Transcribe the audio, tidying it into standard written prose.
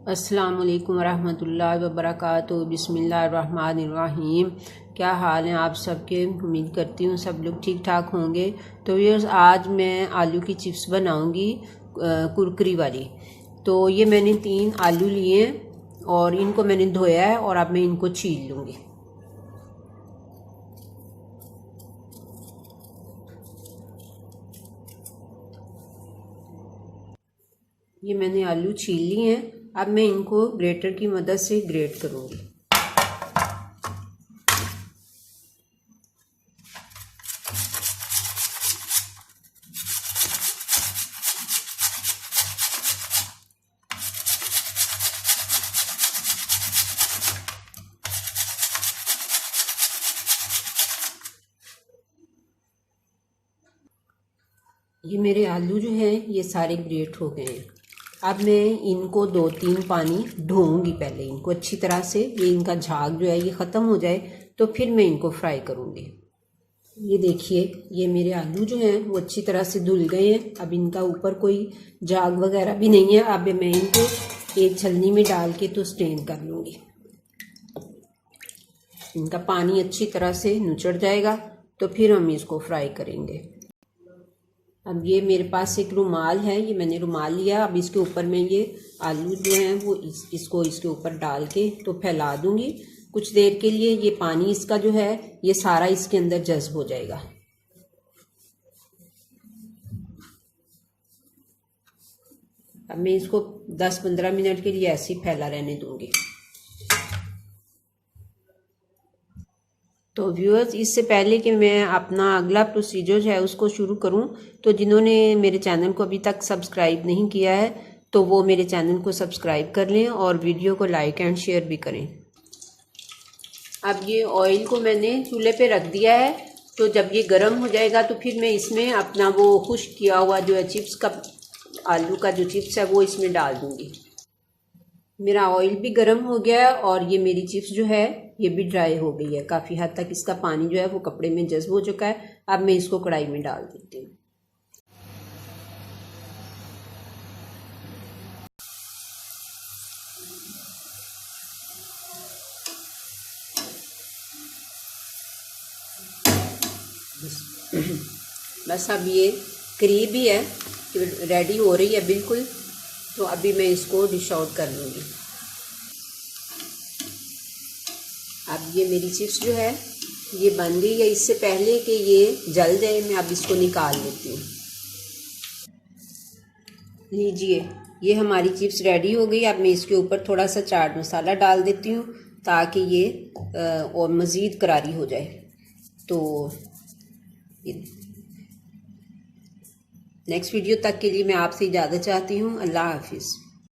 अस्सलाम वालेकुम रहमतुल्लाहि व बरकातुहू। बिस्मिल्लाहिर्रहमानिर्रहीम। क्या हाल हैं आप सबके? उम्मीद करती हूँ सब लोग ठीक ठाक होंगे। तो व्यूअर्स, आज मैं आलू की चिप्स बनाऊँगी कुरकुरी वाली। तो ये मैंने 3 आलू लिए हैं और इनको मैंने धोया है और अब मैं इनको छील लूँगी। ये मैंने आलू छील लिए हैं। अब मैं इनको ग्रेटर की मदद से ग्रेट करूँगी। ये मेरे आलू जो हैं ये सारे ग्रेट हो गए हैं। अब मैं इनको 2-3 पानी धोऊंगी। पहले इनको अच्छी तरह से, ये इनका झाग जो है ये ख़त्म हो जाए तो फिर मैं इनको फ्राई करूंगी। ये देखिए, ये मेरे आलू जो हैं वो अच्छी तरह से धुल गए हैं। अब इनका ऊपर कोई झाग वगैरह भी नहीं है। अब मैं इनको एक छलनी में डाल के तो स्टेन कर लूँगी। इनका पानी अच्छी तरह से नुचड़ जाएगा तो फिर हम इसको फ्राई करेंगे। अब ये मेरे पास एक रुमाल है, ये मैंने रुमाल लिया। अब इसके ऊपर मैं ये आलू जो हैं वो इसको इसके ऊपर डाल के तो फैला दूंगी। कुछ देर के लिए ये पानी इसका जो है ये सारा इसके अंदर जज्ब हो जाएगा। अब मैं इसको 10-15 मिनट के लिए ऐसे ही फैला रहने दूंगी। तो व्यूअर्स, इससे पहले कि मैं अपना अगला प्रोसीजर है उसको शुरू करूं, तो जिन्होंने मेरे चैनल को अभी तक सब्सक्राइब नहीं किया है तो वो मेरे चैनल को सब्सक्राइब कर लें और वीडियो को लाइक एंड शेयर भी करें। अब ये ऑयल को मैंने चूल्हे पे रख दिया है। तो जब ये गर्म हो जाएगा तो फिर मैं इसमें अपना वो खुश्क किया हुआ जो है चिप्स का, आलू का जो चिप्स है वो इसमें डाल दूँगी। मेरा ऑयल भी गर्म हो गया है और ये मेरी चिप्स जो है ये भी ड्राई हो गई है। काफ़ी हद तक इसका पानी जो है वो कपड़े में जज्ब हो चुका है। अब मैं इसको कढ़ाई में डाल देती हूँ। बस अब ये करीब ही है कि रेडी हो रही है बिल्कुल। तो अभी मैं इसको डिश आउट कर लूँगी। अब ये मेरी चिप्स जो है ये बन गई है। इससे पहले कि ये जल जाए मैं अब इसको निकाल लेती हूँ। लीजिए, ये हमारी चिप्स रेडी हो गई। अब मैं इसके ऊपर थोड़ा सा चाट मसाला डाल देती हूँ ताकि ये और मज़ीद करारी हो जाए। तो नेक्स्ट वीडियो तक के लिए मैं आपसे इजाज़त चाहती हूँ। अल्लाह हाफिज़।